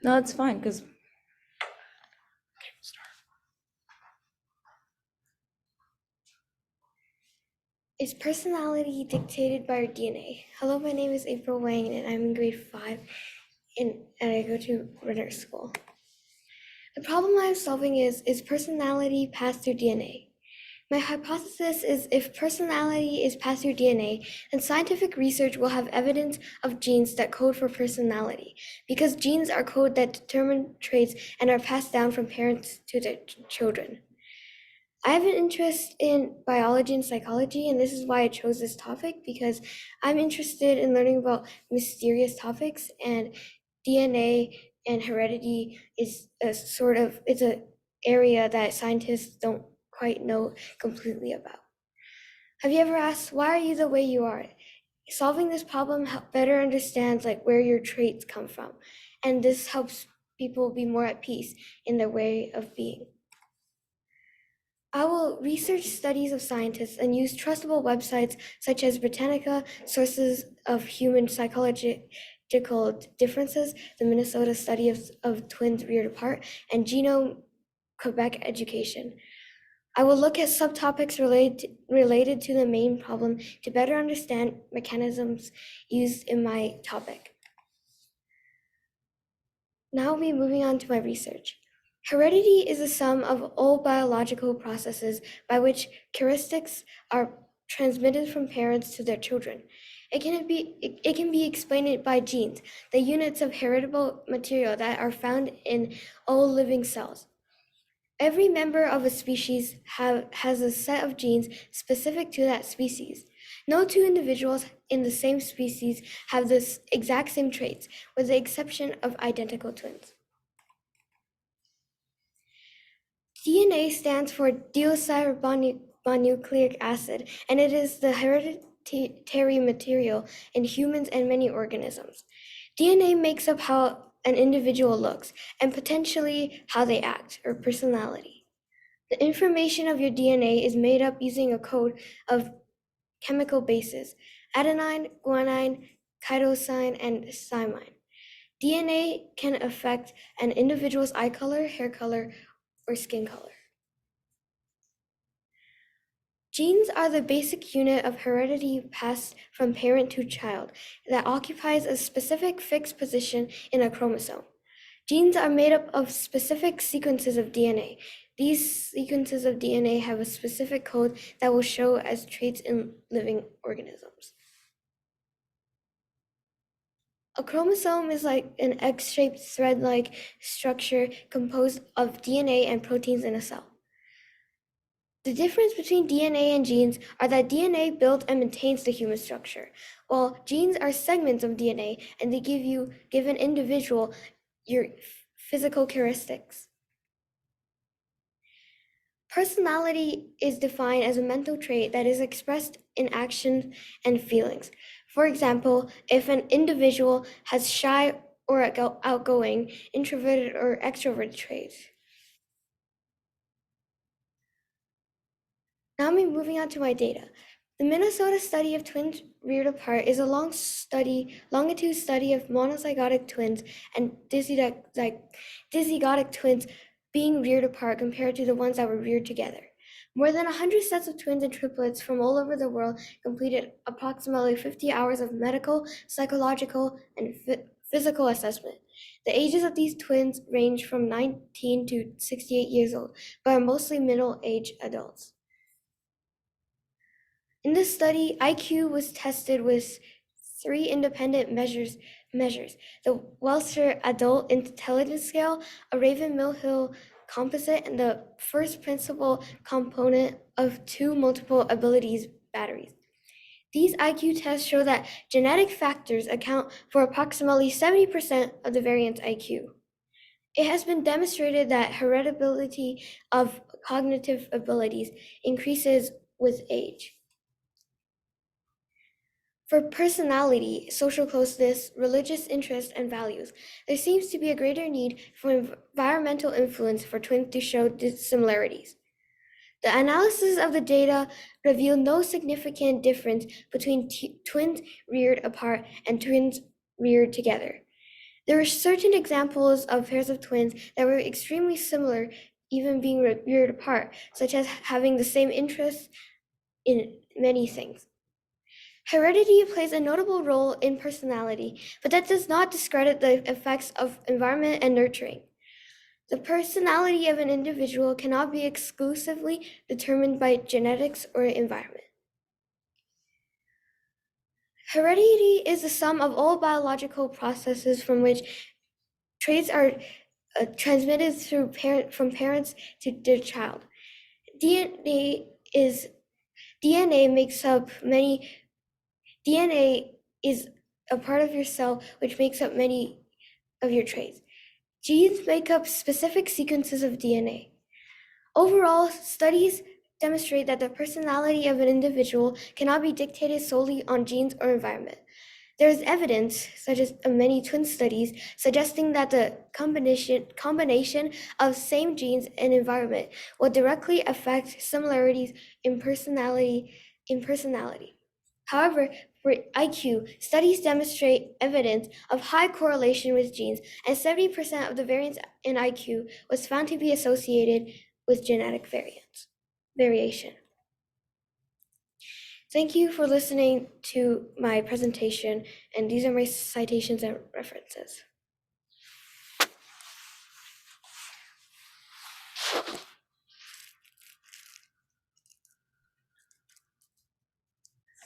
No, it's fine because Is personality dictated by our DNA? Hello, my name is April Wang, and I'm in grade 5, and I go to Renert School. The problem I'm solving is personality passed through DNA? My hypothesis is if personality is passed through DNA, then scientific research will have evidence of genes that code for personality, because genes are code that determine traits and are passed down from parents to their children. I have an interest in biology and psychology, and this is why I chose this topic because I'm interested in learning about mysterious topics, and DNA and heredity is it's a area that scientists don't quite know completely about. Have you ever asked why are you the way you are? Solving this problem better understands where your traits come from, and this helps people be more at peace in their way of being. I will research studies of scientists and use trustable websites such as Britannica, Sources of Human Psychological Differences, the Minnesota Study of Twins Reared Apart, and Genome Quebec Education. I will look at subtopics related to the main problem to better understand mechanisms used in my topic. Now I'll be moving on to my research. Heredity is the sum of all biological processes by which characteristics are transmitted from parents to their children. It can be explained by genes, the units of heritable material that are found in all living cells. Every member of a species has a set of genes specific to that species. No two individuals in the same species have the exact same traits, with the exception of identical twins. DNA stands for deoxyribonucleic acid, and it is the hereditary material in humans and many organisms. DNA makes up how an individual looks and potentially how they act or personality. The information of your DNA is made up using a code of chemical bases: adenine, guanine, cytosine, and thymine. DNA can affect an individual's eye color, hair color, or skin color. Genes are the basic unit of heredity passed from parent to child that occupies a specific fixed position in a chromosome. Genes are made up of specific sequences of DNA. These sequences of DNA have a specific code that will show as traits in living organisms. A chromosome is like an X-shaped thread-like structure composed of DNA and proteins in a cell. The difference between DNA and genes are that DNA builds and maintains the human structure, while genes are segments of DNA and they give an individual your physical characteristics. Personality is defined as a mental trait that is expressed in actions and feelings. For example, if an individual has shy or outgoing, introverted, or extroverted traits. Now I'm moving on to my data. The Minnesota Study of Twins Reared Apart is a longitude study of monozygotic twins and dizygotic twins being reared apart compared to the ones that were reared together. More than 100 sets of twins and triplets from all over the world completed approximately 50 hours of medical, psychological, and physical assessment. The ages of these twins range from 19 to 68 years old, but are mostly middle-aged adults. In this study, IQ was tested with 3 independent measures: the Webster Adult Intelligence Scale, a Raven-Milhill composite, and the first principal component of 2 multiple abilities batteries. These IQ tests show that genetic factors account for approximately 70% of the variant's IQ. It has been demonstrated that heritability of cognitive abilities increases with age. For personality, social closeness, religious interest, and values, there seems to be a greater need for environmental influence for twins to show similarities. The analysis of the data revealed no significant difference between twins reared apart and twins reared together. There are certain examples of pairs of twins that were extremely similar, even being reared apart, such as having the same interests in many things. Heredity plays a notable role in personality, but that does not discredit the effects of environment and nurturing. The personality of an individual cannot be exclusively determined by genetics or environment. Heredity is the sum of all biological processes from which traits are transmitted from parents to their child. DNA is DNA makes up many DNA is a part of your cell which makes up many of your traits. Genes make up specific sequences of DNA. Overall, studies demonstrate that the personality of an individual cannot be dictated solely on genes or environment. There is evidence, such as many twin studies, suggesting that the combination of same genes and environment will directly affect similarities in personality. However, for IQ, studies demonstrate evidence of high correlation with genes, and 70% of the variance in IQ was found to be associated with genetic variation. Thank you for listening to my presentation, and these are my citations and references.